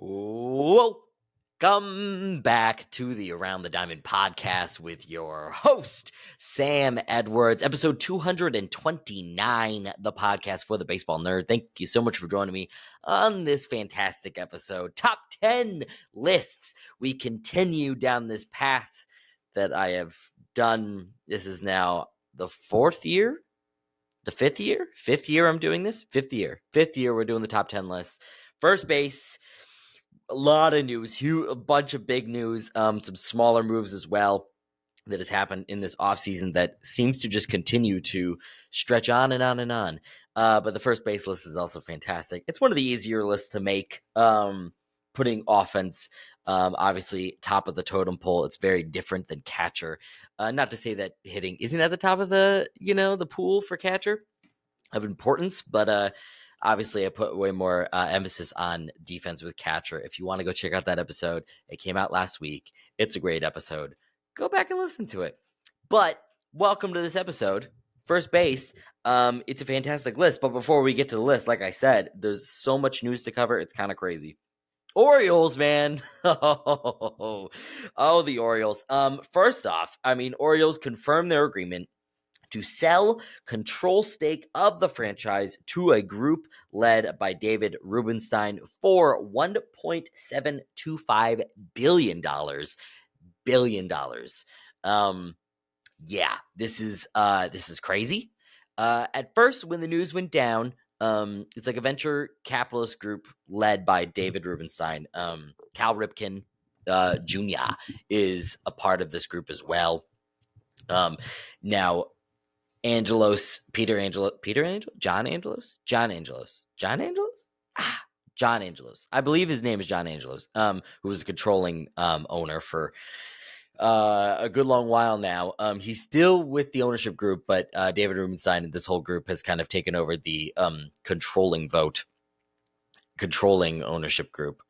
Welcome back to the Around the Diamond podcast with your host, Sam Edwards, episode 229, the podcast for the baseball nerd. Thank you so much for joining me on this fantastic episode. Top 10 lists. We continue down this path that I have done. This is now the fifth year I'm doing this. Fifth year we're doing the top 10 lists. First base. A lot of news, a bunch of big news, some smaller moves as well that has happened in this offseason that seems to just continue to stretch on and on and on. But the first base list is also fantastic. It's one of the easier lists to make, putting offense, obviously, top of the totem pole. It's very different than catcher. Not to say that hitting isn't at the top of the pool for catcher of importance, but obviously, I put way more emphasis on defense with catcher. If you want to go check out that episode, it came out last week. It's a great episode. Go back and listen to it. But welcome to this episode. First base. It's a fantastic list. But before we get to the list, like I said, there's so much news to cover. It's kind of crazy. Orioles, man. Oh, the Orioles. First off, Orioles confirmed their agreement to sell control stake of the franchise to a group led by David Rubenstein for $1.725 billion. Yeah, this is crazy. At first, when the news went down, it's like a venture capitalist group led by David Rubenstein. Cal Ripken Jr. is a part of this group as well. Now, John Angelos. I believe his name is John Angelos, who was a controlling owner for a good long while now. He's still with the ownership group, but David Rubenstein and this whole group has kind of taken over the controlling ownership group.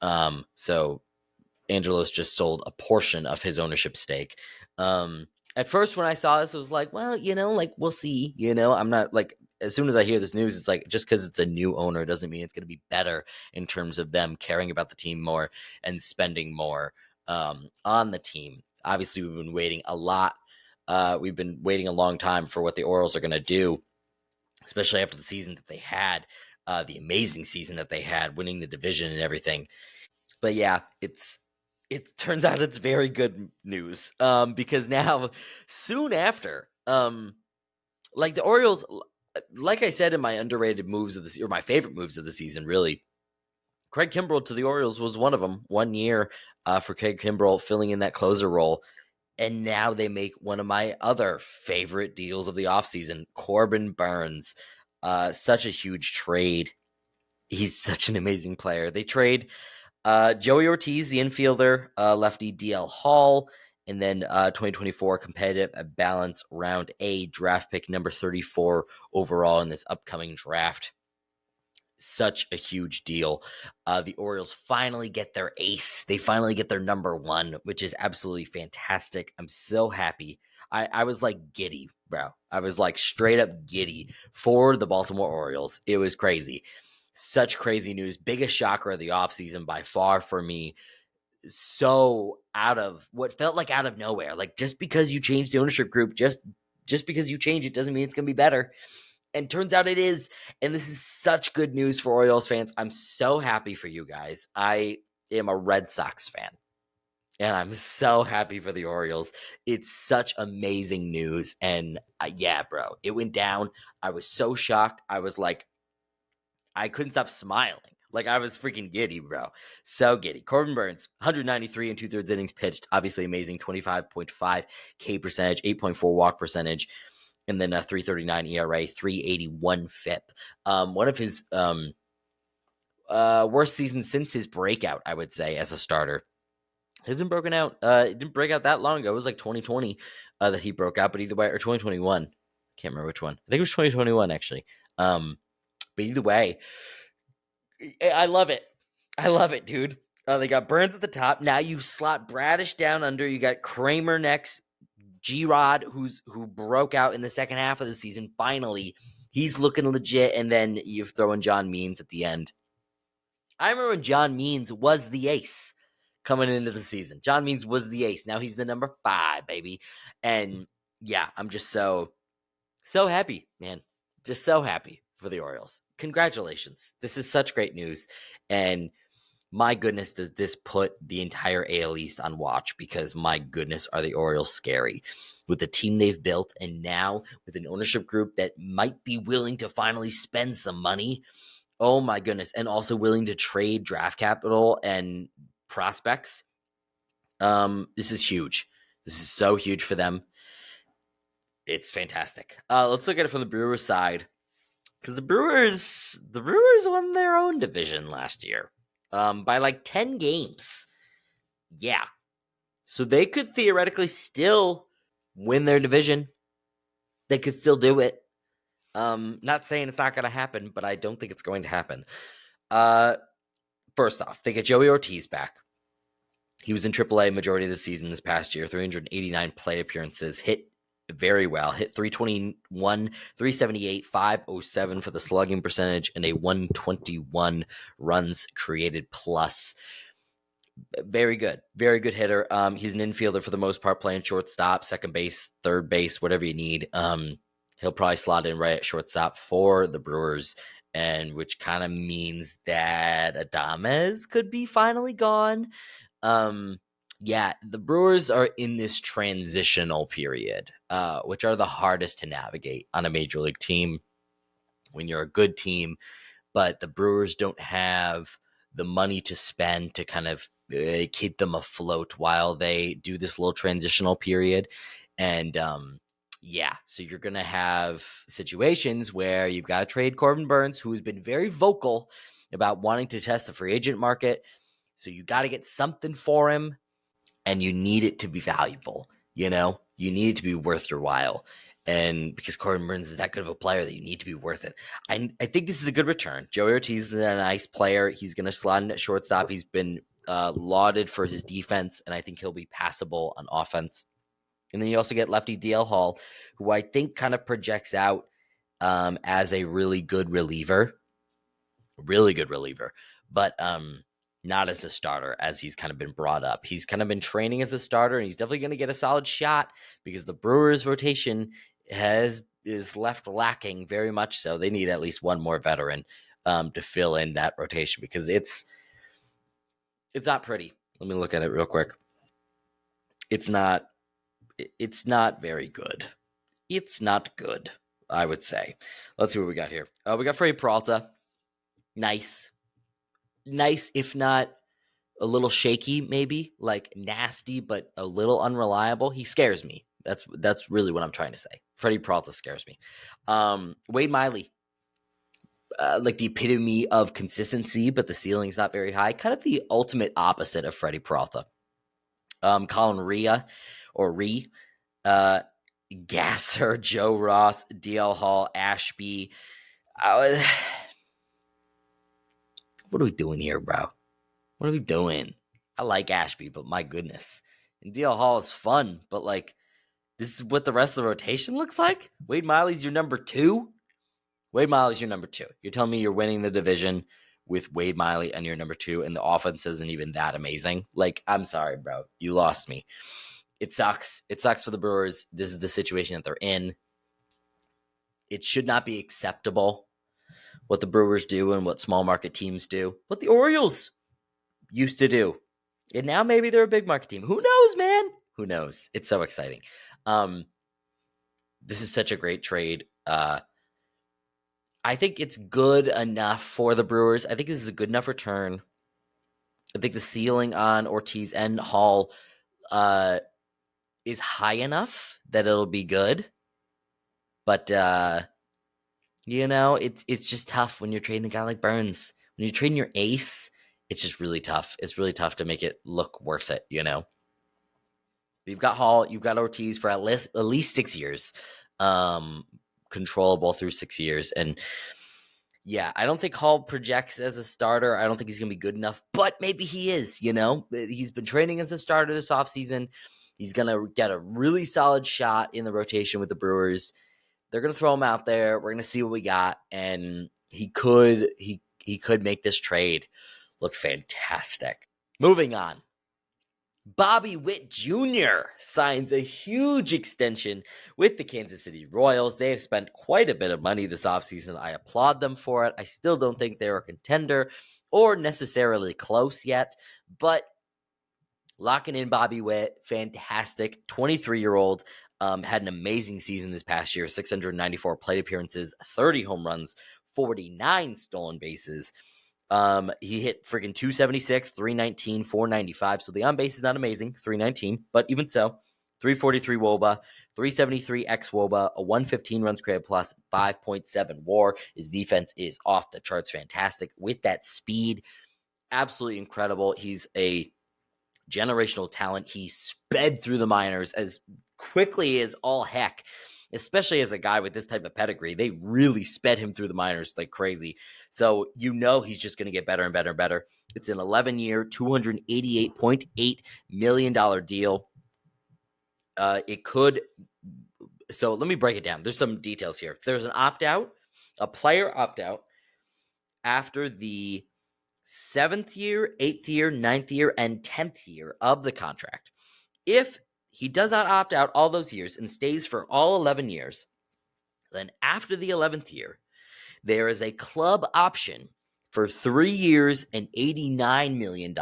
So Angelos just sold a portion of his ownership stake. At first, when I saw this, I was like, well, we'll see. I'm not as soon as I hear this news, it's like just because it's a new owner doesn't mean it's going to be better in terms of them caring about the team more and spending more on the team. Obviously, we've been waiting a lot. We've been waiting a long time for what the Orioles are going to do, especially after the season that they had, the amazing season that they had, winning the division and everything. But yeah, it turns out it's very good news because now, soon after, the Orioles, like I said in my underrated moves of the or my favorite moves of the season, really, Craig Kimbrell to the Orioles was one of them. 1 year for Craig Kimbrell filling in that closer role. And now they make one of my other favorite deals of the offseason, Corbin Burnes. Such a huge trade. He's such an amazing player. They trade Joey Ortiz, the infielder, lefty DL Hall, and then 2024 competitive balance round A draft pick number 34 overall in this upcoming draft. Such a huge deal. The Orioles finally get their ace. They finally get their number one, which is absolutely fantastic. I'm so happy. I was like giddy, bro. I was like straight up giddy for the Baltimore Orioles. It was crazy. Such crazy news. Biggest shocker of the offseason by far for me. So out of what felt like out of nowhere. Like just because you change the ownership group, just because you change it doesn't mean it's going to be better. And turns out it is. And this is such good news for Orioles fans. I'm so happy for you guys. I am a Red Sox fan. And I'm so happy for the Orioles. It's such amazing news. And yeah, bro, it went down. I was so shocked. I was like, I couldn't stop smiling. Like, I was freaking giddy, bro. So giddy. Corbin Burnes, 193 and 2/3 innings pitched. Obviously amazing. 25.5 K percentage, 8.4 walk percentage, and then a 3.39 ERA, 3.81 FIP. One of his worst seasons since his breakout, I would say, as a starter. Hasn't broken out. It didn't break out that long ago. It was like 2020 that he broke out, but either way, or 2021. Can't remember which one. I think it was 2021, actually. But either way, I love it. I love it, dude. They got Burnes at the top. Now you slot Bradish down under. You got Kramer next. G-Rod, who broke out in the second half of the season. Finally, he's looking legit. And then you throw in John Means at the end. I remember when John Means was the ace coming into the season. John Means was the ace. Now he's the number 5, baby. And yeah, I'm just so happy, man. Just so happy for the Orioles. Congratulations. This is such great news. And my goodness, does this put the entire AL East on watch, because my goodness, are the Orioles scary with the team they've built, and now with an ownership group that might be willing to finally spend some money. Oh my goodness. And also willing to trade draft capital and prospects. This is huge. This is so huge for them. It's fantastic. Let's look at it from the Brewers side, because the Brewers won their own division last year by like 10 games. Yeah. So they could theoretically still win their division. They could still do it. Not saying it's not going to happen, but I don't think it's going to happen. First off, they get Joey Ortiz back. He was in AAA majority of the season this past year, 389 plate appearances, hit very well, hit 321, 378, 507 for the slugging percentage, and a 121 runs created plus. Very good hitter. He's an infielder for the most part, playing shortstop, second base, third base, whatever you need. He'll probably slot in right at shortstop for the Brewers, and which kind of means that Adames could be finally gone. Yeah, the Brewers are in this transitional period, which are the hardest to navigate on a major league team when you're a good team, but the Brewers don't have the money to spend to kind of keep them afloat while they do this little transitional period. And yeah, so you're going to have situations where you've got to trade Corbin Burns, who's been very vocal about wanting to test the free agent market. So you got to get something for him, and you need it to be valuable. You need it to be worth your while. And because Corbin Burns is that good of a player that you need to be worth it. I think this is a good return. Joey Ortiz is a nice player. He's going to slot in at shortstop. He's been lauded for his defense, and I think he'll be passable on offense. And then you also get lefty DL Hall, who I think kind of projects out as a really good reliever, but not as a starter, as he's kind of been brought up. He's kind of been training as a starter, and he's definitely going to get a solid shot, because the Brewers rotation is left lacking very much so. They need at least one more veteran to fill in that rotation, because it's not pretty. Let me look at it real quick. It's not very good. It's not good, I would say. Let's see what we got here. We got Freddie Peralta. Nice, if not a little shaky, maybe, like nasty, but a little unreliable. He scares me. That's really what I'm trying to say. Freddie Peralta scares me. Wade Miley, like the epitome of consistency, but the ceiling's not very high. Kind of the ultimate opposite of Freddie Peralta. Colin Ree, Gasser, Joe Ross, DL Hall, Ashby. What are we doing here, bro? What are we doing? I like Ashby, but my goodness. And DL Hall is fun, but like, this is what the rest of the rotation looks like? Wade Miley's your number 2? Wade Miley's your number 2. You're telling me you're winning the division with Wade Miley and your number 2, and the offense isn't even that amazing? Like, I'm sorry, bro. You lost me. It sucks. It sucks for the Brewers. This is the situation that they're in. It should not be acceptable what the Brewers do and what small market teams do. What the Orioles used to do. And now maybe they're a big market team. Who knows, man? Who knows? It's so exciting. This is such a great trade. I think it's good enough for the Brewers. I think this is a good enough return. I think the ceiling on Ortiz and Hall is high enough that it'll be good. But it's just tough when you're trading a guy like Burns. When you're trading your ace, it's just really tough. It's really tough to make it look worth it, You've got Hall, you've got Ortiz for at least 6 years. Controllable through 6 years. And yeah, I don't think Hall projects as a starter. I don't think he's going to be good enough, but maybe he is, He's been training as a starter this offseason. He's going to get a really solid shot in the rotation with the Brewers. They're going to throw him out there. We're going to see what we got. And he could make this trade look fantastic. Moving on. Bobby Witt Jr. signs a huge extension with the Kansas City Royals. They have spent quite a bit of money this offseason. I applaud them for it. I still don't think they're a contender or necessarily close yet, but locking in Bobby Witt, fantastic. 23-year-old, had an amazing season this past year. 694 plate appearances, 30 home runs, 49 stolen bases. He hit freaking 276, 319, 495. So the on base is not amazing, 319, but even so, 343 WOBA, 373 x WOBA, a 115 runs created plus, 5.7 WAR. His defense is off the charts, fantastic with that speed, absolutely incredible. He's a generational talent. He sped through the minors as quickly as all heck, especially as a guy with this type of pedigree. They really sped him through the minors like crazy. So he's just going to get better and better and better. It's an 11-year, $288.8 million deal. So let me break it down. There's some details here. There's an opt-out, a player opt-out after the 7th year, 8th year, 9th year, and 10th year of the contract. If he does not opt out all those years and stays for all 11 years, then after the 11th year, there is a club option for 3 years and $89 million,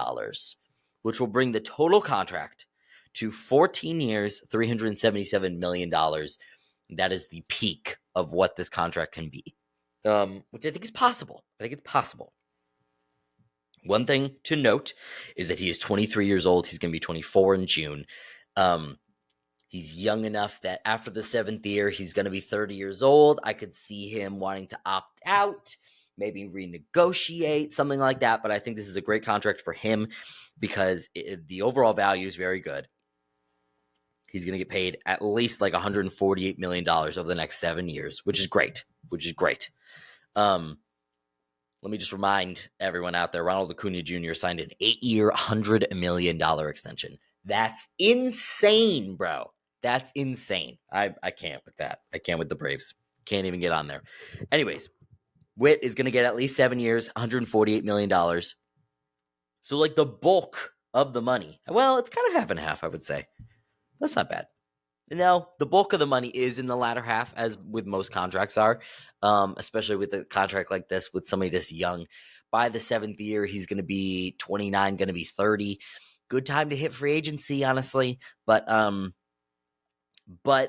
which will bring the total contract to 14 years, $377 million. That is the peak of what this contract can be, which I think is possible. I think it's possible. One thing to note is that he is 23 years old. He's going to be 24 in June. He's young enough that after the 7th year, he's going to be 30 years old. I could see him wanting to opt out, maybe renegotiate, something like that. But I think this is a great contract for him because the overall value is very good. He's going to get paid at least like $148 million over the next 7 years, which is great. Let me just remind everyone out there, Ronald Acuna Jr. signed an 8-year, $100 million extension. That's insane, bro. That's insane. I can't with that. I can't with the Braves. Can't even get on there. Anyways, Witt is going to get at least 7 years, $148 million. So like the bulk of the money, well, it's kind of half and half, I would say. That's not bad. No, the bulk of the money is in the latter half, as with most contracts are, especially with a contract like this, with somebody this young. By the 7th year, he's going to be 29, going to be 30. Good time to hit free agency, honestly. But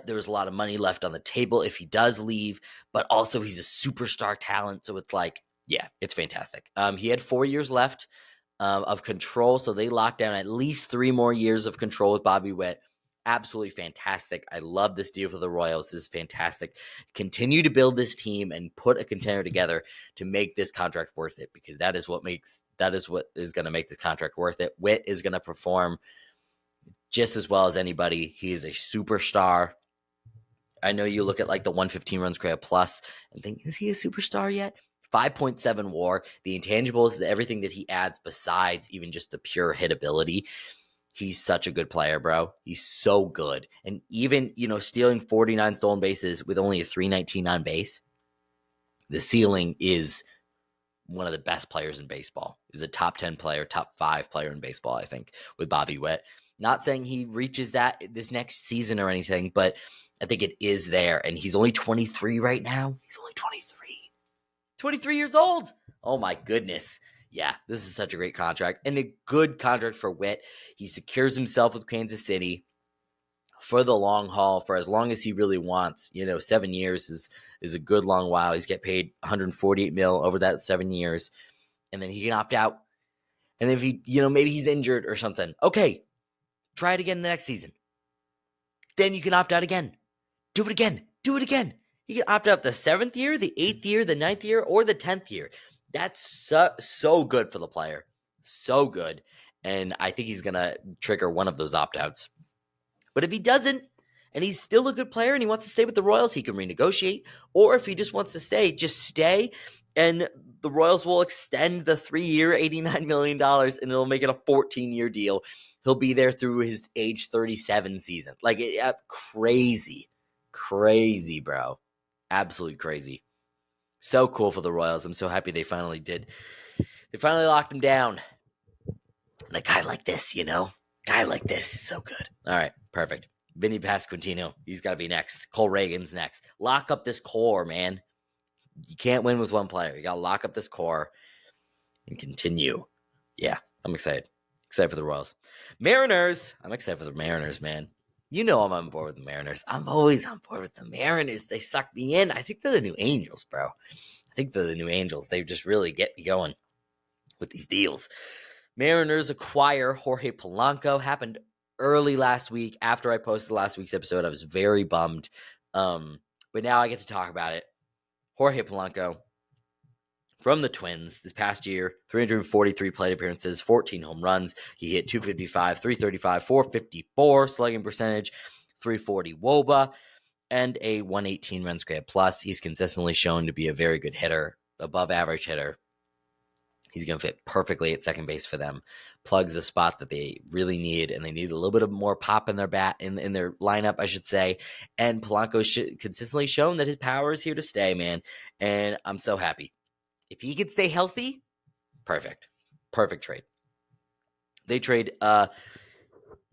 there's a lot of money left on the table if he does leave. But also, he's a superstar talent, so it's like, yeah, it's fantastic. He had 4 years left of control, so they locked down at least 3 more years of control with Bobby Witt. Absolutely fantastic. I love this deal for the Royals. This is fantastic. Continue to build this team and put a contender together to make this contract worth it, because that is what is going to make this contract worth it. Witt is going to perform just as well as anybody. He is a superstar. I know you look at like the 115 runs created plus and think, is he a superstar yet? 5.7 WAR, the intangibles, everything that he adds besides even just the pure hitability. He's such a good player, bro. He's so good. And even, stealing 49 stolen bases with only a 319 on base, the ceiling is one of the best players in baseball. He's a top 10 player, top 5 player in baseball, I think, with Bobby Witt. Not saying he reaches that this next season or anything, but I think it is there. And he's only 23 right now. He's only 23. 23 years old. Oh, my goodness. Yeah, this is such a great contract and a good contract for Witt. He secures himself with Kansas City for the long haul, for as long as he really wants. 7 years is a good long while. He's get paid $148 million over that 7 years, and then he can opt out. And if he, maybe he's injured or something, okay, try it again the next season. Then you can opt out again. Do it again. You can opt out the 7th year, the 8th year, the 9th year, or the 10th year. That's so good for the player. So good. And I think he's going to trigger one of those opt-outs. But if he doesn't, and he's still a good player and he wants to stay with the Royals, he can renegotiate. Or if he just wants to stay, just stay. And the Royals will extend the 3-year, $89 million, and it'll make it a 14-year deal. He'll be there through his age 37 season. Like, crazy, bro. Absolutely crazy. So cool for the Royals. I'm so happy they finally did They finally locked him down. And a guy like this, guy like this is so good. All right, perfect. Vinny Pasquantino, he's got to be next. Cole Reagan's next. Lock up this core, man. You can't win with one player. You got to lock up this core and continue. Yeah, I'm excited. Excited for the Royals. Mariners. I'm excited for the Mariners, man. You know I'm on board with the Mariners. I'm always on board with the Mariners. They suck me in. I think they're the new Angels, bro. I think they're the new Angels. They just really get me going with these deals. Mariners acquire Jorge Polanco. Happened early last week after I posted last week's episode. I was very bummed. But now I get to talk about it. Jorge Polanco from the Twins this past year, 343 plate appearances, 14 home runs. He hit 255, 335, 454 slugging percentage, 340 WOBA, and a 118 runs created plus. He's consistently shown to be a very good hitter, above average hitter. He's going to fit perfectly at second base for them. Plugs a spot that they really need, and they need a little bit of more pop in their bat, in their lineup, I should say. And Polanco's consistently shown that his power is here to stay, man. And I'm so happy. If he could stay healthy, perfect. Perfect trade. They trade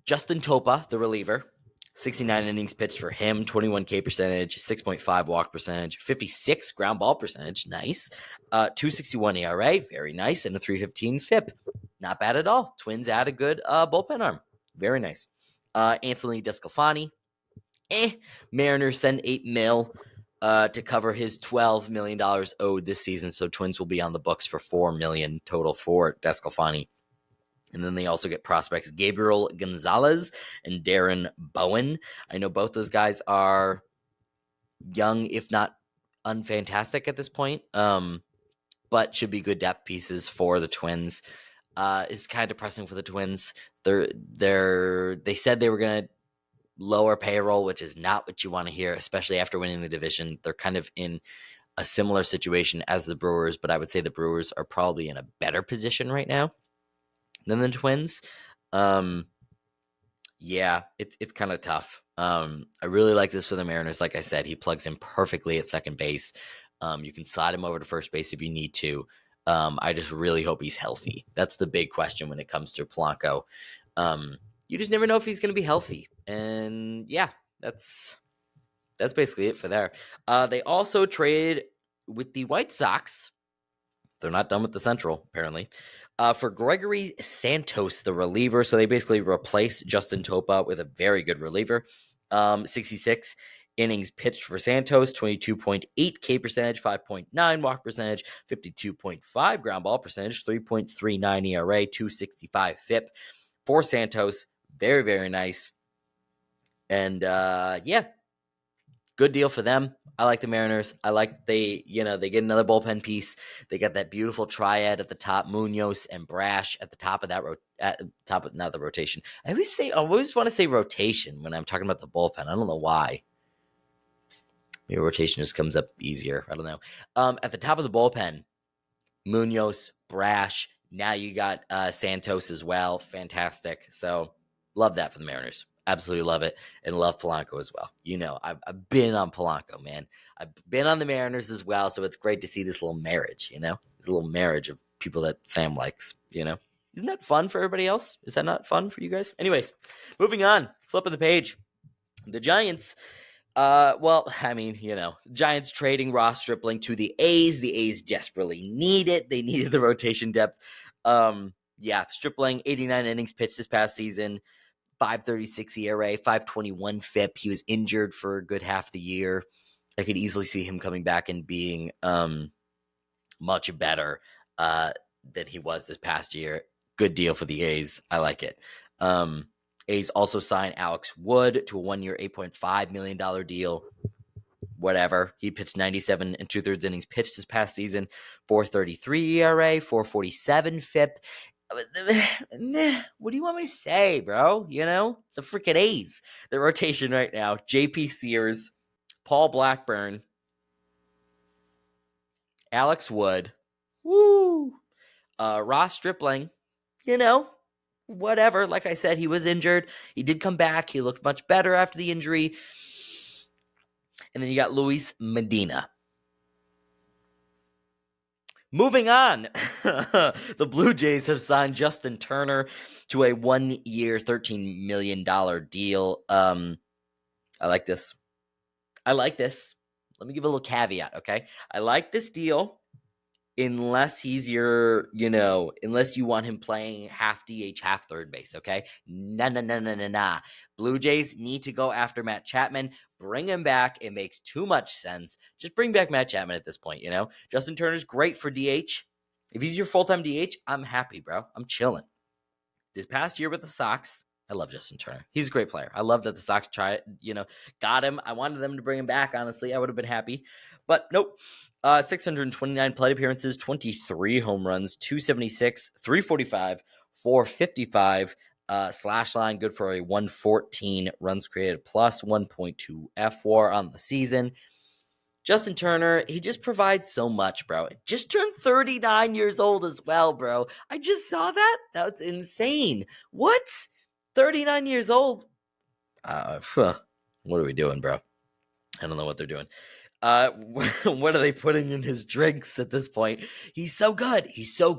Justin Topa, the reliever. 69 innings pitched for him, 21 K percentage, 6.5 walk percentage, 56 ground ball percentage, nice. 261 ERA, very nice, and a 315 FIP. Not bad at all. Twins add a good bullpen arm. Very nice. Anthony Descalfani. Mariners send $8 million to cover his $12 million owed this season, so Twins will be on the books for $4 million total for Descalfani. And then they also get prospects Gabriel Gonzalez and Darren Bowen. I know both those guys are young, if not unfantastic at this point, but should be good depth pieces for the Twins. It's kind of depressing for the Twins. They said they were going to lower payroll, which is not what you want to hear, especially after winning the division. They're kind of in a similar situation as the Brewers, but I would say the Brewers are probably in a better position right now than the Twins. Yeah, it's kind of tough. I really like this for the Mariners. Like I said, he plugs in perfectly at second base. You can slide him over to first base if you need to. I just really hope he's healthy. That's the big question when it comes to Polanco. You just never know if he's going to be healthy. And yeah, that's basically it for there. They also traded with the White Sox. They're not done with the Central, apparently. For Gregory Santos, the reliever. So they basically replaced Justin Topa with a very good reliever. 66 innings pitched for Santos, 22.8 K percentage, 5.9 walk percentage, 52.5 ground ball percentage, 3.39 ERA, 265 FIP for Santos. Very, very nice. And yeah, good deal for them. I like the Mariners. I like they get another bullpen piece. They got that beautiful triad at the top, Munoz and Brash at the top of that not the rotation. I always want to say rotation when I'm talking about the bullpen. I don't know why. Maybe rotation just comes up easier. I don't know. At the top of the bullpen, Munoz, Brash. Now you got Santos as well. Fantastic. So love that for the Mariners. Absolutely love it, and love Polanco as well. I've been on Polanco, man. I've been on the Mariners as well, so it's great to see this little marriage, this little marriage of people that Sam likes, Isn't that fun for everybody else? Is that not fun for you guys? Anyways, moving on, flipping the page. The Giants, Giants trading Ross Stripling to the A's. The A's desperately need it. They needed the rotation depth. Stripling, 89 innings pitched this past season. 5.36 ERA, 5.21 FIP. He was injured for a good half the year. I could easily see him coming back and being much better than he was this past year. Good deal for the A's. I like it. A's also signed Alex Wood to a 1-year, $8.5 million deal. Whatever. He pitched 97 and 2/3 innings pitched this past season. 4.33 ERA, 4.47 FIP. What do you want me to say, bro? It's the freaking A's. The rotation right now: J.P. Sears, Paul Blackburn, Alex Wood, Ross Stripling. Whatever. Like I said, he was injured. He did come back. He looked much better after the injury. And then you got Luis Medina. Moving on, the Blue Jays have signed Justin Turner to a 1-year, $13 million deal. I like this. Let me give a little caveat, okay? I like this deal unless he's unless you want him playing half DH, half third base, okay? Nah. Blue Jays need to go after Matt Chapman. Bring him back. It makes too much sense. Just bring back Matt Chapman at this point, Justin Turner's great for DH. If he's your full-time DH, I'm happy, bro. I'm chilling. This past year with the Sox, I love Justin Turner. He's a great player. I love that the Sox got him. I wanted them to bring him back, honestly. I would have been happy. But nope. 629 plate appearances, 23 home runs, 276, 345, 455. Slash line good for a 114 runs created plus 1.2 F4 on the season. Justin Turner, he just provides so much, bro. Just turned 39 years old as well, bro. I just saw that. That's insane. What? 39 years old? What are we doing, bro? I don't know what they're doing. What are they putting in his drinks at this point? He's so good. He's so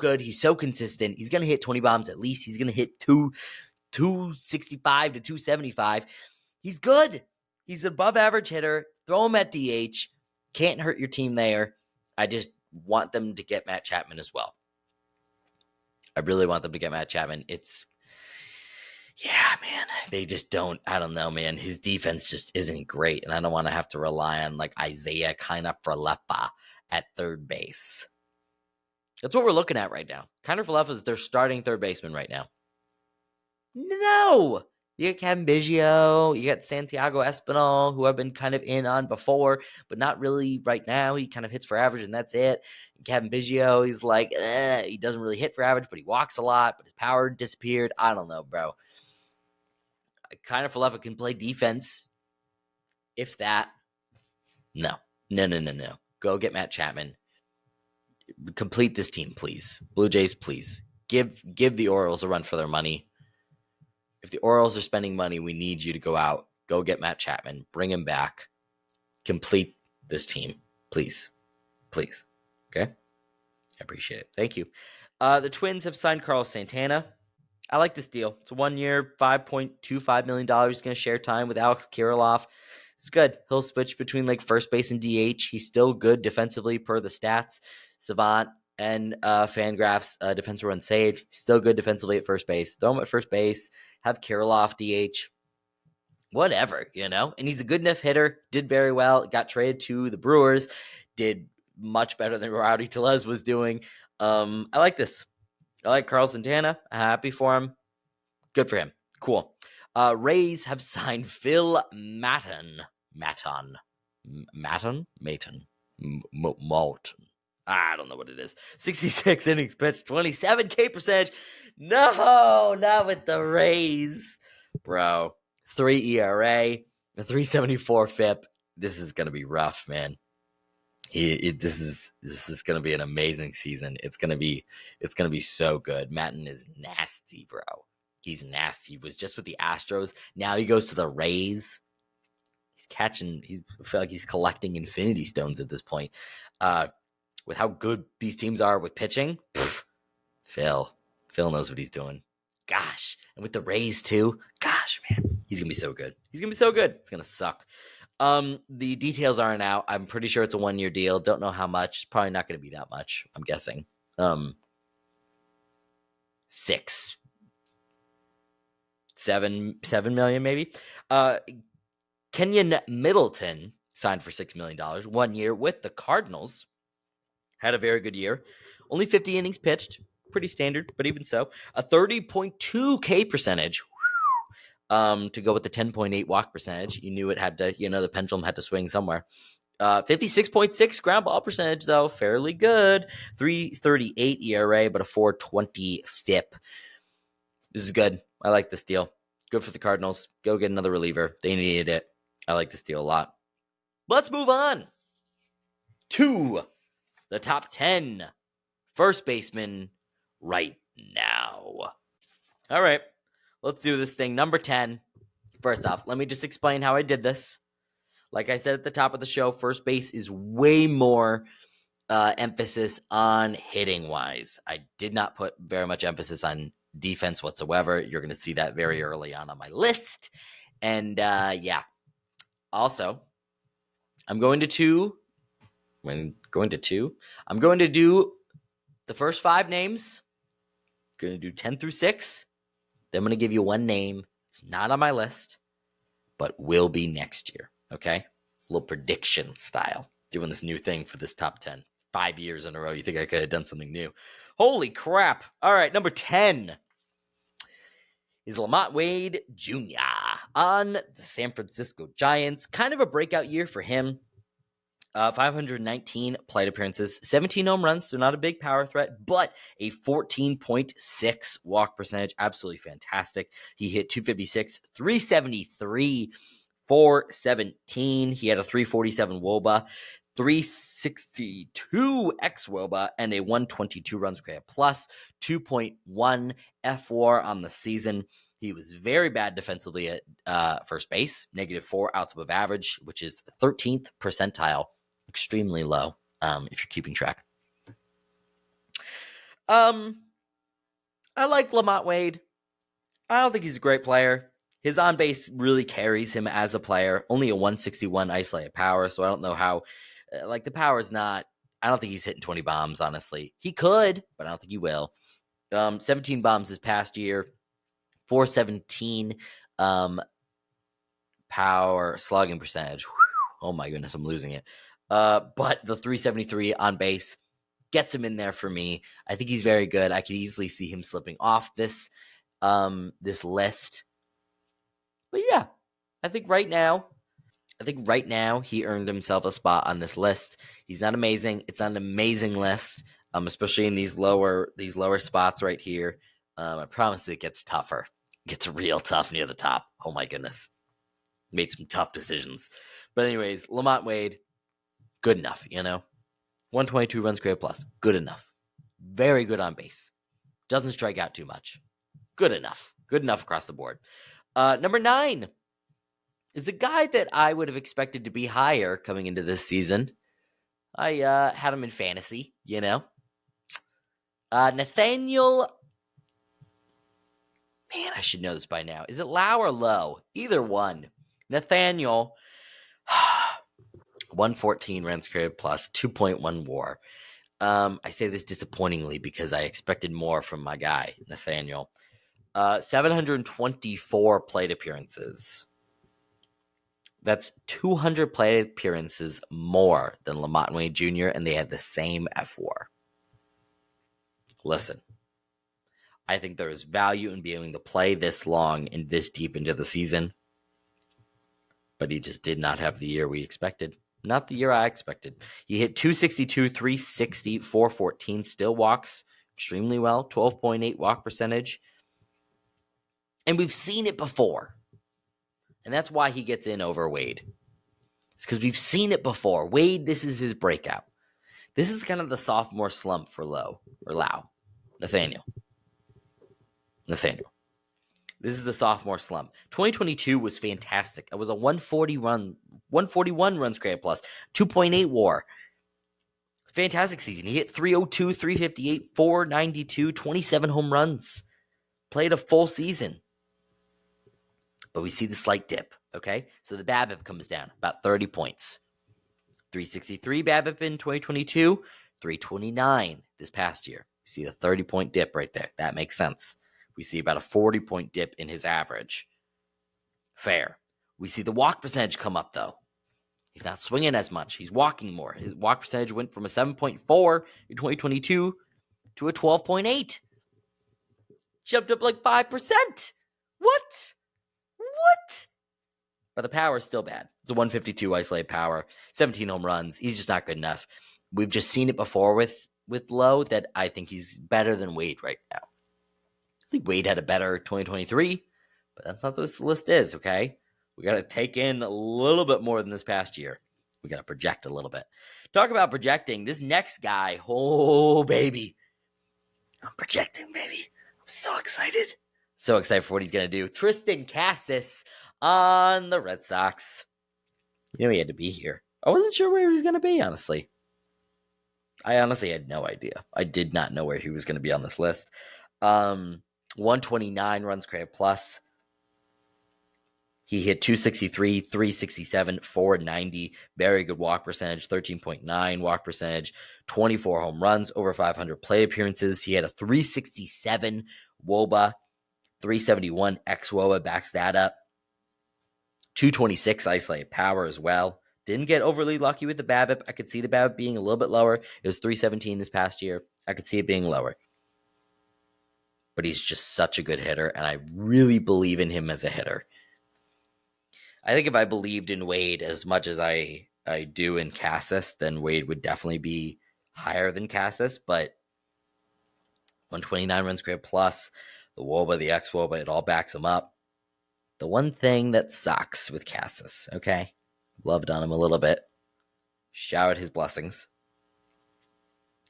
consistent. He's going to hit 20 bombs at least. He's going to hit 265 to 275. He's good. He's an above average hitter. Throw him at DH. Can't hurt your team there. I just want them to get Matt Chapman as well. I really want them to get Matt Chapman. Yeah, man. They just don't. I don't know, man. His defense just isn't great, and I don't want to have to rely on like Isaiah Kiner-Falefa at third base. That's what we're looking at right now. Kiner-Falefa is their starting third baseman right now. No! You got Kevin Biggio, you got Santiago Espinal, who I've been kind of in on before, but not really right now. He kind of hits for average, and that's it. And Kevin Biggio, he's like, he doesn't really hit for average, but he walks a lot, but his power disappeared. I don't know, bro. Kiner-Falefa can play defense, if that. No. Go get Matt Chapman. Complete this team, please. Blue Jays, please. Give the Orioles a run for their money. If the Orioles are spending money, we need you to go out. Go get Matt Chapman. Bring him back. Complete this team. Please. Okay? I appreciate it. Thank you. The Twins have signed Carlos Santana. I like this deal. It's a 1 year, $5.25 million. He's going to share time with Alex Kirilloff. It's good. He'll switch between like first base and DH. He's still good defensively per the stats. Savant and Fangraphs defensive run saved. Still good defensively at first base. Throw him at first base. Have Kirilloff DH. Whatever, And he's a good enough hitter. Did very well. Got traded to the Brewers. Did much better than Rowdy Tellez was doing. I like this. I like Carlos Santana. I'm happy for him. Good for him. Cool. Rays have signed Phil Maton. I don't know what it is. 66 innings pitched, 27 K percentage. No, not with the Rays. Bro, 3 ERA, a 3.74 FIP. This is going to be rough, man. This is going to be an amazing season. It's going to be so good. Maton is nasty, bro. He's nasty. He was just with the Astros. Now he goes to the Rays. I feel like he's collecting Infinity Stones at this point. With how good these teams are with pitching, Phil knows what he's doing. Gosh, and with the Rays too. Gosh, man, he's gonna be so good. It's gonna suck. The details aren't out. I'm pretty sure it's a 1 year deal. Don't know how much. It's probably not gonna be that much. I'm guessing. 7 million maybe. Kenyon Middleton signed for $6 million, 1 year with the Cardinals. Had a very good year. Only 50 innings pitched. Pretty standard, but even so. A 30.2 K percentage. To go with the 10.8 walk percentage. You knew it had to, the pendulum had to swing somewhere. 56.6 ground ball percentage, though. Fairly good. 3.38 ERA, but a 4.20 FIP. This is good. I like this deal. Good for the Cardinals. Go get another reliever. They needed it. I like this deal a lot. Let's move on to the top 10 first baseman right now. All right, let's do this thing. Number 10. First off, let me just explain how I did this. Like I said at the top of the show, first base is way more emphasis on hitting wise. I did not put very much emphasis on defense whatsoever. You're going to see that very early on my list. And yeah, also, I'm going to two. When going to two, I'm going to do the first 5 names. Going to do 10 through 6. Then I'm going to give you one name. It's not on my list, but will be next year. Okay? A little prediction style. Doing this new thing for this top 10. 5 years in a row. You think I could have done something new? Holy crap. All right, number 10 is Lamont Wade Jr. on the San Francisco Giants. Kind of a breakout year for him. 519 plate appearances, 17 home runs, so not a big power threat, but a 14.6 walk percentage. Absolutely fantastic. He hit 256, 373, 417. He had a 347 WOBA, 362 xWOBA, and a 122 runs created plus, 2.1 FWAR on the season. He was very bad defensively at first base, -4 outs above average, which is 13th percentile. Extremely low, if you're keeping track. I like Lamont Wade. I don't think he's a great player. His on-base really carries him as a player. Only a 161 isolated power, so I don't know how. The power's not. I don't think he's hitting 20 bombs, honestly. He could, but I don't think he will. 17 bombs this past year. 417 power slugging percentage. Oh my goodness, I'm losing it. But the 373 on base gets him in there for me. I think he's very good. I could easily see him slipping off this list. But yeah, I think right now he earned himself a spot on this list. He's not amazing. It's not an amazing list, especially in these lower spots right here. I promise it gets tougher. It gets real tough near the top. Oh my goodness. Made some tough decisions. But anyways, Lamont Wade, good enough, 122 runs created plus. Good enough. Very good on base. Doesn't strike out too much. Good enough. Good enough across the board. Number 9 is a guy that I would have expected to be higher coming into this season. I had him in fantasy, Nathaniel. Man, I should know this by now. Is it Lau or Low? Either one. Nathaniel. 114 runs created plus, 2.1 WAR. I say this disappointingly because I expected more from my guy, Nathaniel. 724 plate appearances. That's 200 plate appearances more than Lamont Wade Jr., and they had the same FWAR. Listen, I think there is value in being able to play this long and this deep into the season, but he just did not have the year we expected. Not the year I expected. He hit 262, 360, 414, still walks extremely well, 12.8 walk percentage. And we've seen it before. And that's why he gets in over Wade. It's because we've seen it before. Wade, this is his breakout. This is kind of the sophomore slump for Lau. Nathaniel. This is the sophomore slump. 2022 was fantastic. It was a 141 runs created plus, 2.8 WAR. Fantastic season. He hit 302, 358, 492, 27 home runs. Played a full season. But we see the slight dip, okay? So the BABIP comes down about 30 points. 363 BABIP in 2022, 329 this past year. You see the 30-point dip right there. That makes sense. We see about a 40-point dip in his average. Fair. We see the walk percentage come up, though. He's not swinging as much. He's walking more. His walk percentage went from a 7.4 in 2022 to a 12.8. Jumped up like 5%. What? But the power is still bad. It's a 152 isolated power, 17 home runs. He's just not good enough. We've just seen it before with Lowe that I think he's better than Wade right now. I think Wade had a better 2023, but that's not what this list is, okay? We got to take in a little bit more than this past year. We got to project a little bit. Talk about projecting. This next guy, oh, baby. I'm projecting, baby. I'm so excited. So excited for what he's going to do. Tristan Cassis on the Red Sox. He had to be here. I wasn't sure where he was going to be, honestly. I honestly had no idea. I did not know where he was going to be on this list. 129 runs created plus. He hit 263, 367, 490. Very good walk percentage, 13.9 walk percentage, 24 home runs, over 500 play appearances. He had a 367 WOBA, 371 XWOBA backs that up. 226 isolated power as well. Didn't get overly lucky with the BABIP. I could see the BABIP being a little bit lower. It was 317 this past year. I could see it being lower. But he's just such a good hitter, and I really believe in him as a hitter. I think if I believed in Wade as much as I do in Cassis, then Wade would definitely be higher than Cassis. But 129 runs created plus, the WOBA, the XWOBA, it all backs him up. The one thing that sucks with Cassis, okay? Loved on him a little bit. Showered his blessings.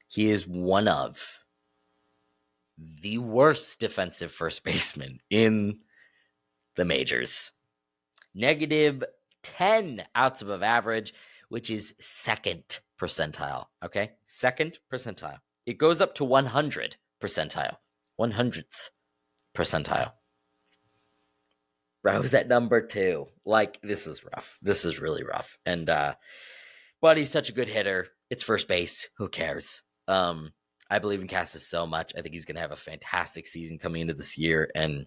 He is one of the worst defensive first basemen in the majors. Negative 10 outs above average, which is second percentile, okay? Second percentile. It goes up to 100 percentile. 100th percentile. Bro's at number 2. Like, this is rough. This is really rough. And, but he's such a good hitter. It's first base. Who cares? I believe in Cassis so much. I think he's going to have a fantastic season coming into this year, and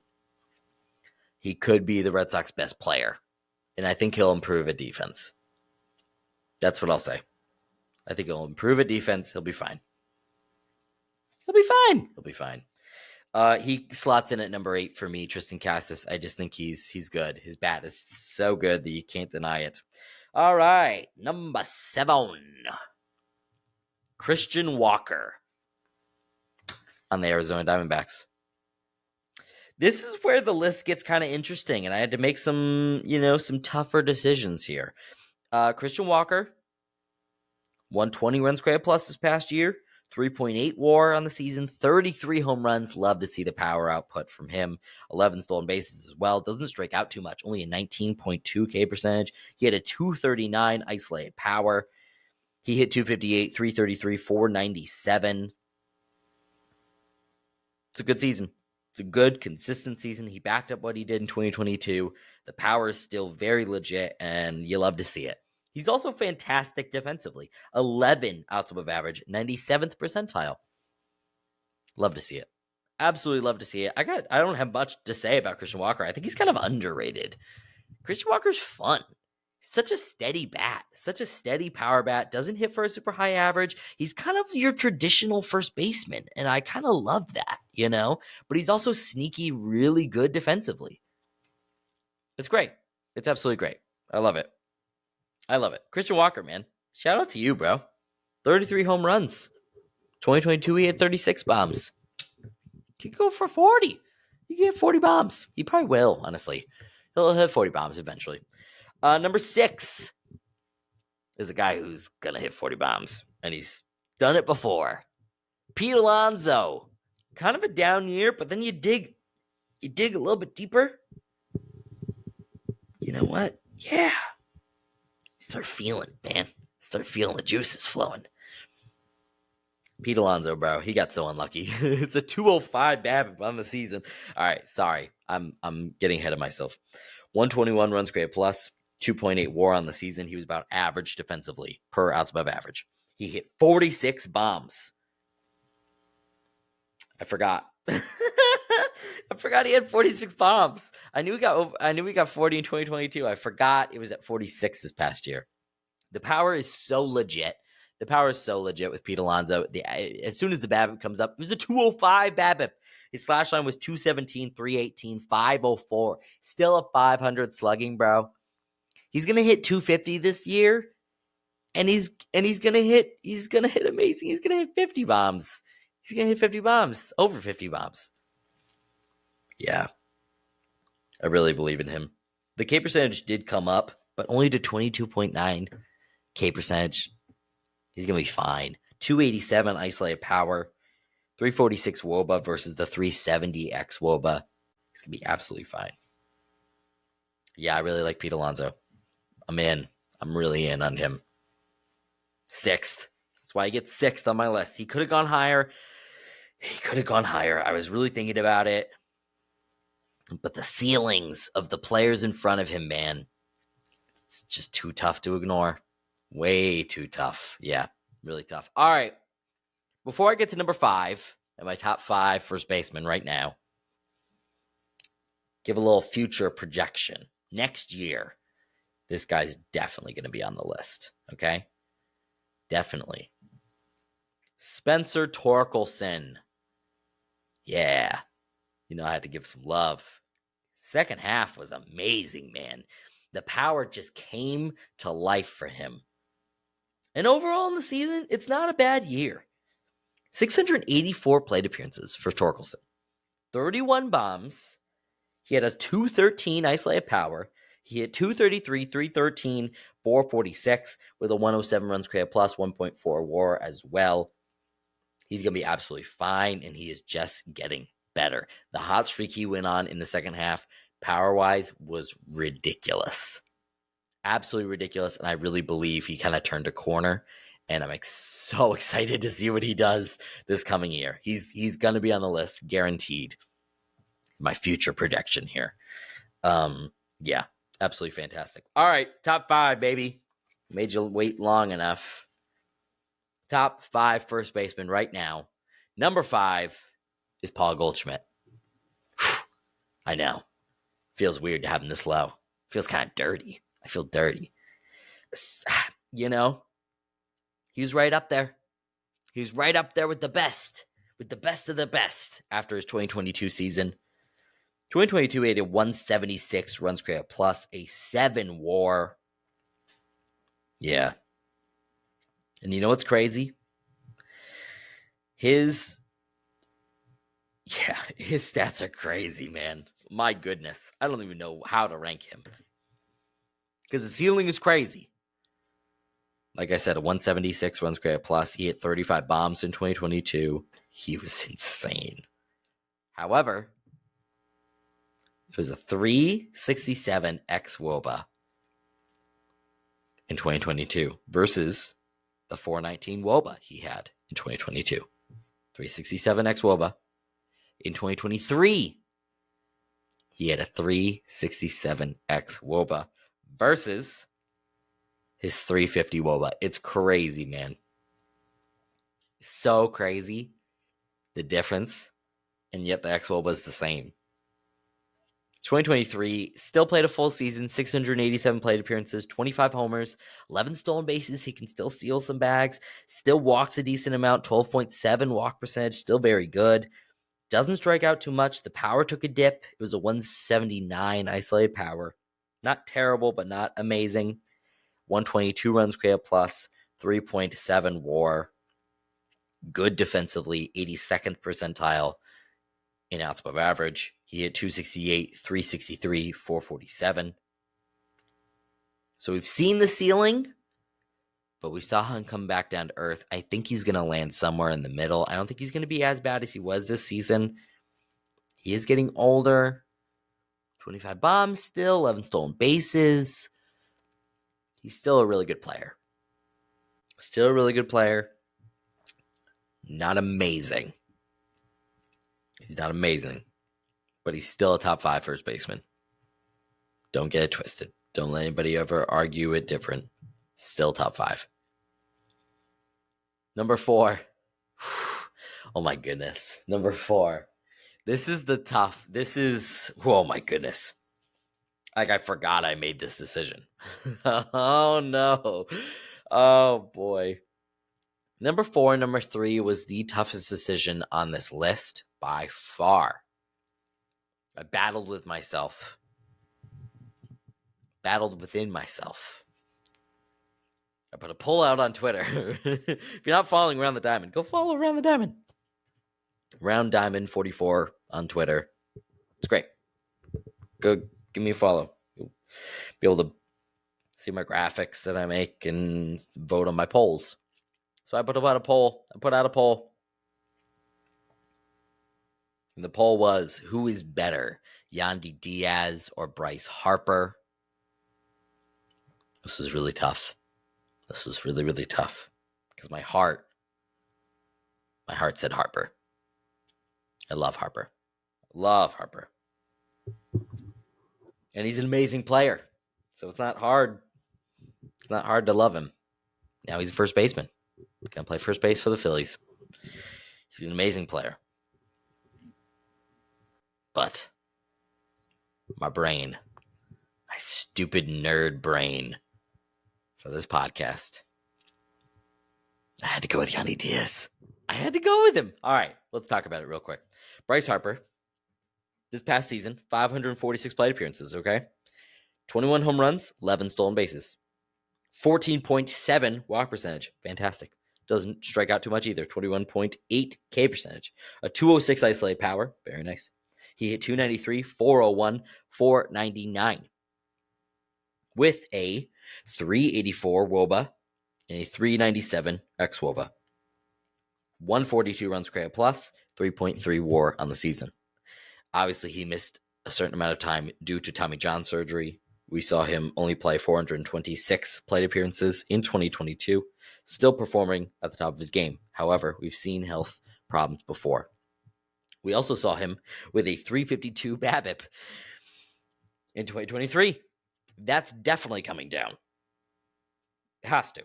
he could be the Red Sox best player. And I think he'll improve at defense. That's what I'll say. I think he'll improve at defense. He'll be fine. He'll be fine. He'll be fine. He slots in at number 8 for me, Tristan Cassis. I just think he's good. His bat is so good that you can't deny it. All right, number 7. Christian Walker on the Arizona Diamondbacks. This is where the list gets kind of interesting, and I had to make some tougher decisions here. Christian Walker, 120 runs created plus this past year, 3.8 WAR on the season, 33 home runs. Love to see the power output from him. 11 stolen bases as well. Doesn't strike out too much. Only a 19.2 K percentage. He had a 239 isolated power. He hit 258, 333, 497. It's a good season. It's a good, consistent season. He backed up what he did in 2022. The power is still very legit, and you love to see it. He's also fantastic defensively. 11 outs above average, 97th percentile. Love to see it. Absolutely love to see it. I don't have much to say about Christian Walker. I think he's kind of underrated. Christian Walker's fun. Such a steady bat, such a steady power bat, doesn't hit for a super high average. He's kind of your traditional first baseman, and I kind of love that, but he's also sneaky, really good defensively. It's great. It's absolutely great. I love it. Christian Walker, man. Shout out to you, bro. 33 home runs. 2022, he had 36 bombs. He could go for 40. He could get 40 bombs. He probably will, honestly. He'll hit 40 bombs eventually. Number 6 is a guy who's going to hit 40 bombs, and he's done it before. Pete Alonso. Kind of a down year, but then you dig a little bit deeper. You know what? Yeah. Start feeling, man. Start feeling the juices flowing. Pete Alonso, bro, he got so unlucky. It's a 205 BABIP on the season. All right, sorry. I'm getting ahead of myself. 121 runs created plus. 2.8 WAR on the season. He was about average defensively per outs above average. He hit 46 bombs. I forgot. I forgot he had 46 bombs. I knew he got 40 in 2022. I forgot it was at 46 this past year. The power is so legit. With Pete Alonso. As soon as the BABIP comes up, it was a 205 BABIP. His slash line was 217, 318, 504. Still a 500 slugging, bro. He's gonna hit 250 this year, and he's gonna hit amazing. He's gonna hit 50 bombs. He's gonna hit 50 bombs, over 50 bombs. Yeah, I really believe in him. The K percentage did come up, but only to 22.9 K percentage. He's gonna be fine. 287 isolated power, 346 WOBA versus the 370 X WOBA. He's gonna be absolutely fine. Yeah, I really like Pete Alonso. I'm in. I'm really in on him. 6th. That's why he gets 6th on my list. He could have gone higher. I was really thinking about it. But the ceilings of the players in front of him, man, it's just too tough to ignore. Way too tough. Yeah, really tough. All right. Before I get to number 5 and my top 5 first baseman right now, give a little future projection. Next year, this guy's definitely going to be on the list. Okay? Definitely. Spencer Torkelson. Yeah. I had to give some love. Second half was amazing, man. The power just came to life for him. And overall in the season, it's not a bad year. 684 plate appearances for Torkelson. 31 bombs. He had a 213 isolated power. He hit 233, 313, 446 with a 107 runs created plus 1.4 WAR as well. He's going to be absolutely fine, and he is just getting better. The hot streak he went on in the second half, power-wise, was ridiculous. Absolutely ridiculous, and I really believe he kind of turned a corner, and I'm so excited to see what he does this coming year. He's going to be on the list, guaranteed. My future projection here. Yeah, absolutely fantastic. All right, top 5, baby. Made you wait long enough. Top 5 first baseman right now. Number 5 is Paul Goldschmidt. I know. Feels weird to have him this low. Feels kind of dirty. I feel dirty. He's right up there. He's right up there with the best of the best after his 2022 season. 2022, he had a 176 runs created plus a 7 WAR. Yeah. And you know what's crazy? His stats are crazy, man. My goodness. I don't even know how to rank him. Because the ceiling is crazy. Like I said, a 176 runs created plus. He hit 35 bombs in 2022. He was insane. However, it was a 367 xWOBA in 2022 versus the 419 WOBA he had in 2022. 367 xWOBA. In 2023, he had a 367 xWOBA versus his 350 WOBA. It's crazy, man. So crazy, the difference, and yet the xWOBA is the same. 2023, still played a full season, 687 plate appearances, 25 homers, 11 stolen bases. He can still steal some bags, still walks a decent amount, 12.7 walk percentage, still very good. Doesn't strike out too much. The power took a dip. It was a 179 isolated power. Not terrible, but not amazing. 122 runs created plus, 3.7 WAR. Good defensively, 82nd percentile in outs above average. He hit 268, 363, 447. So we've seen the ceiling, but we saw him come back down to earth. I think he's going to land somewhere in the middle. I don't think he's going to be as bad as he was this season. He is getting older. 25 bombs still, 11 stolen bases. He's still a really good player. Not amazing. He's not amazing, but he's still a top 5 first baseman. Don't get it twisted. Don't let anybody ever argue it different. Still top 5. Number 4. Oh my goodness. Number 4. This is, oh my goodness. Like, I forgot I made this decision. Oh no. Oh boy. Number 4 and number 3 was the toughest decision on this list by far. I battled with myself. Battled within myself. I put a poll out on Twitter. If you're not following Round the Diamond, go follow Round the Diamond. Round Diamond 44 on Twitter. It's great. Go give me a follow. You'll be able to see my graphics that I make and vote on my polls. So I put out a poll. And the poll was, who is better, Yandy Diaz or Bryce Harper? This was really tough. This was really, really tough. because my heart said Harper. I love Harper. Love Harper. And he's an amazing player. So it's not hard. It's not hard to love him. Now he's a first baseman. Gonna play first base for the Phillies. He's an amazing player. But my brain, my stupid nerd brain for this podcast, I had to go with Yandy Diaz. I had to go with him. All right, let's talk about it real quick. Bryce Harper, this past season, 546 plate appearances, okay? 21 home runs, 11 stolen bases. 14.7 walk percentage. Fantastic. Doesn't strike out too much either. 21.8 K percentage. A 206 isolated power. Very nice. He hit 293, 401, 499. With a 384 WOBA and a 397 xWOBA. 142 runs created plus, 3.3 WAR on the season. Obviously, he missed a certain amount of time due to Tommy John surgery. We saw him only play 426 plate appearances in 2022, still performing at the top of his game. However, we've seen health problems before. We also saw him with a 352 BABIP in 2023. That's definitely coming down. It has to.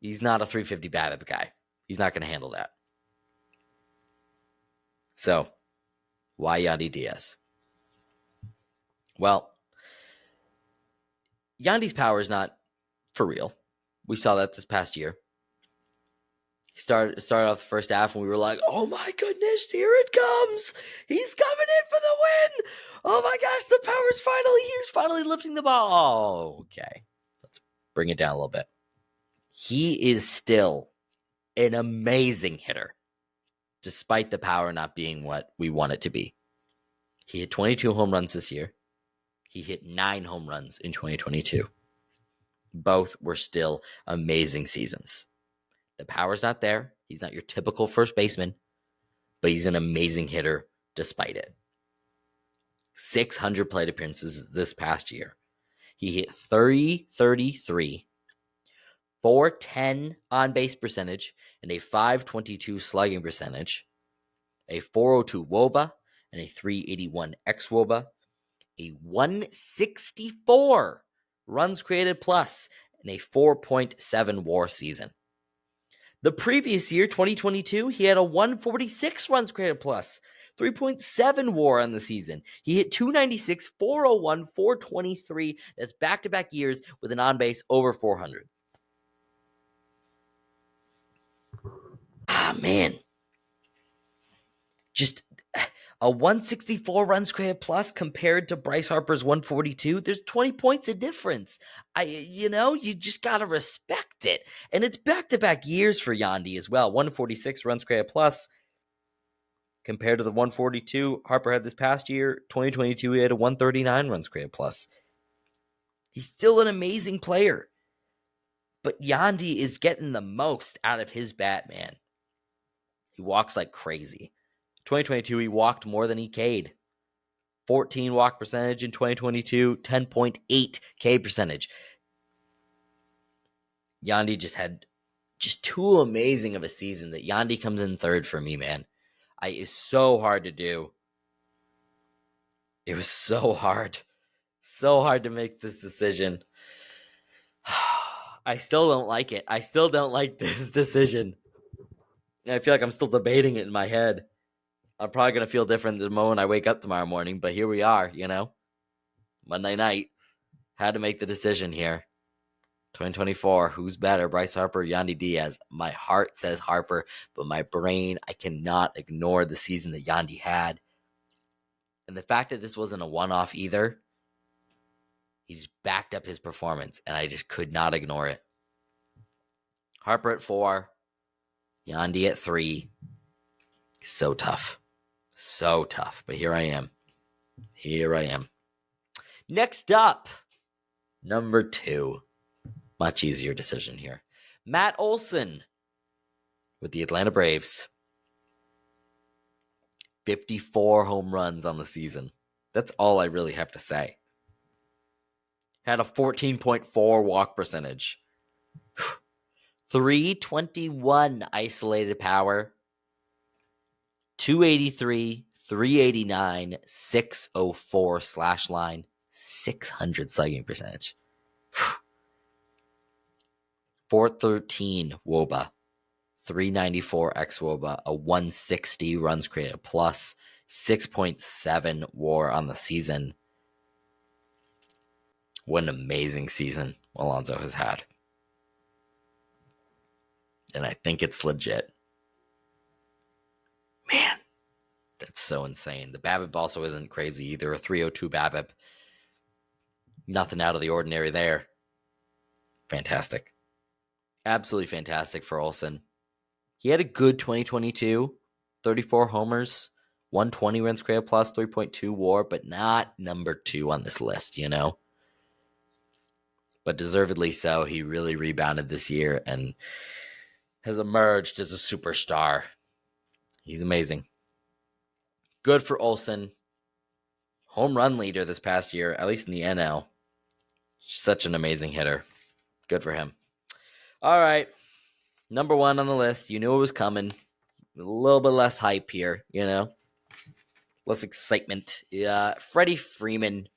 He's not a 350 BABIP guy. He's not going to handle that. So, why Yandy Diaz? Well, Yandy's power is not for real. We saw that this past year. He started off the first half and we were like, oh my goodness, here it comes. He's coming in for the win. Oh my gosh, the power's finally here. He's finally lifting the ball. Oh, okay. Let's bring it down a little bit. He is still an amazing hitter, despite the power not being what we want it to be. He hit 22 home runs this year. He hit 9 home runs in 2022. Both were still amazing seasons. The power's not there. He's not your typical first baseman, but he's an amazing hitter despite it. 600 plate appearances this past year. He hit 333, 410 on-base percentage, and a 522 slugging percentage, a 402 WOBA, and a 381 xWOBA, a 164 runs created plus, and a 4.7 WAR season. The previous year, 2022, he had a 146 runs created plus, 3.7 WAR on the season. He hit 296, 401, 423. That's back-to-back years with an on-base over 400. Man. Just a 164 runs created plus compared to Bryce Harper's 142. There's 20 points of difference. You just got to respect it. And it's back-to-back years for Yandy as well. 146 runs created plus compared to the 142 Harper had this past year. 2022, he had a 139 runs created plus. He's still an amazing player. But Yandy is getting the most out of his bat, man. He walks like crazy. 2022, he walked more than he K'd. 14 walk percentage in 2022, 10.8 K percentage. Yandy just had too amazing of a season that Yandy comes in third for me, man. It's so hard to do. It was so hard. So hard to make this decision. I still don't like it. I still don't like this decision. I feel like I'm still debating it in my head. I'm probably going to feel different the moment I wake up tomorrow morning, but here we are, Monday night. Had to make the decision here. 2024, who's better, Bryce Harper or Yandy Diaz? My heart says Harper, but my brain, I cannot ignore the season that Yandy had. And the fact that this wasn't a one-off either, he just backed up his performance, and I just could not ignore it. Harper at 4, Yandy at 3. So tough. So tough. But here I am. Next up, number 2. Much easier decision here. Matt Olson with the Atlanta Braves. 54 home runs on the season. That's all I really have to say. Had a 14.4 walk percentage. 321 isolated power, 283, 389, 604 slash line, 600 slugging percentage. 413 WOBA, 394 x WOBA, a 160 runs created plus, 6.7 WAR on the season. What an amazing season Alonso has had. And I think it's legit. Man, that's so insane. The BABIP also isn't crazy either. A 302 BABIP. Nothing out of the ordinary there. Fantastic. Absolutely fantastic for Olsen. He had a good 2022. 34 homers, 120 runs created plus, 3.2 WAR, but not number 2 on this list, you know? But deservedly so. He really rebounded this year and has emerged as a superstar. He's amazing. Good for Olsen. Home run leader this past year, at least in the NL. Such an amazing hitter. Good for him. All right. Number 1 on the list. You knew it was coming. A little bit less hype here, you know? Less excitement. Yeah, Freddie Freeman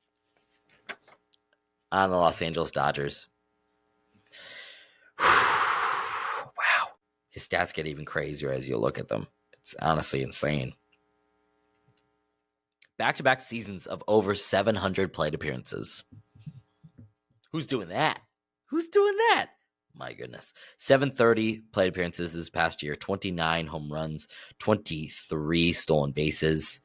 on the Los Angeles Dodgers. Wow. His stats get even crazier as you look at them. It's honestly insane. Back-to-back seasons of over 700 plate appearances. Who's doing that? Who's doing that? My goodness. 730 plate appearances this past year, 29 home runs, 23 stolen bases,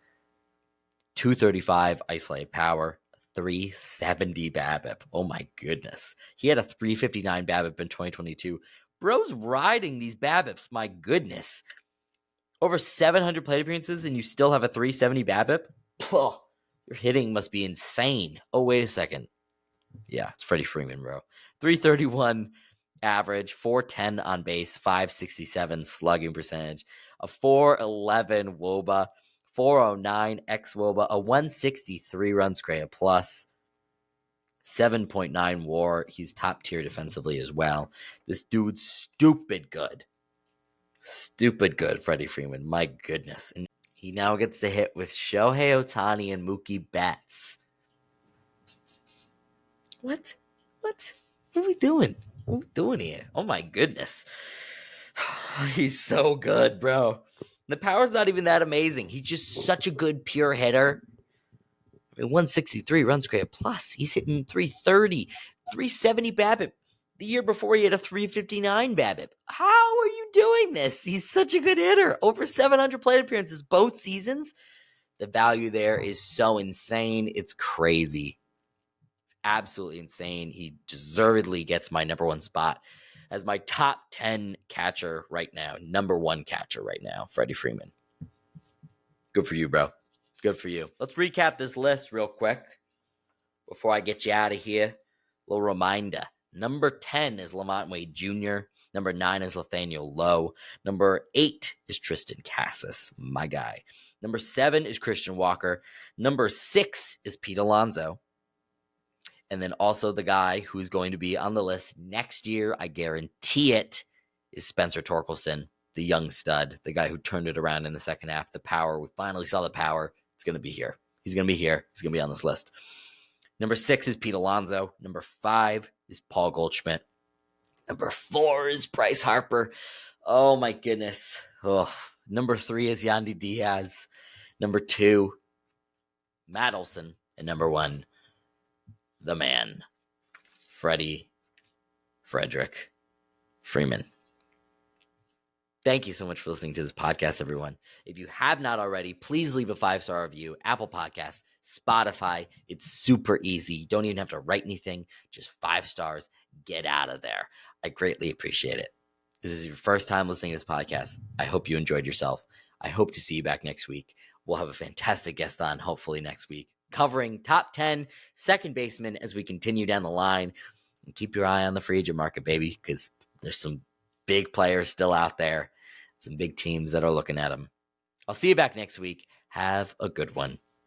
235 isolated power, 370 BABIP. Oh my goodness. He had a 359 BABIP in 2022. Bro's riding these BABIPs. My goodness. Over 700 plate appearances and you still have a 370 BABIP? Oh, your hitting must be insane. Oh, wait a second. Yeah, it's Freddie Freeman, bro. 331 average, 410 on base, 567 slugging percentage, a 411 WOBA, 409 x WOBA, a 163 runs created plus, 7.9 WAR. He's top tier defensively as well. This dude's stupid good. Stupid good, Freddie Freeman. My goodness. And he now gets to hit with Shohei Ohtani and Mookie Betts. What? What are we doing? What are we doing here? Oh my goodness. He's so good, bro. The power's not even that amazing. He's just such a good pure hitter. I mean, 163 runs created plus. He's hitting 330, 370 BABIP. The year before, he had a 359 BABIP. How are you doing this? He's such a good hitter. Over 700 plate appearances both seasons. The value there is so insane. It's crazy. Absolutely insane. He deservedly gets my number 1 spot as my top 10 catcher right now. Number 1 catcher right now, Freddie Freeman. Good for you, bro. Good for you. Let's recap this list real quick before I get you out of here. A little reminder. Number 10 is Lamont Wade Jr. Number 9 is Nathaniel Lowe. Number 8 is Tristan Casas, my guy. Number 7 is Christian Walker. Number 6 is Pete Alonso. And then also the guy who's going to be on the list next year, I guarantee it, is Spencer Torkelson, the young stud, the guy who turned it around in the second half. The power, we finally saw the power. It's going to be here. He's going to be here. He's going to be on this list. Number 6 is Pete Alonso. Number 5 is Paul Goldschmidt. Number 4 is Bryce Harper. Oh, my goodness. Oh. Number 3 is Yandy Diaz. Number 2, Matt Olson. And number 1, the man, Frederick Freeman. Thank you so much for listening to this podcast, everyone. If you have not already, please leave a 5-star review. Apple Podcasts, Spotify. It's super easy. You don't even have to write anything. Just 5 stars. Get out of there. I greatly appreciate it. If this is your first time listening to this podcast, I hope you enjoyed yourself. I hope to see you back next week. We'll have a fantastic guest on, hopefully next week, covering top 10 second baseman as we continue down the line. And keep your eye on the free agent market, baby, because there's some big players still out there, some big teams that are looking at them. I'll see you back next week. Have a good one.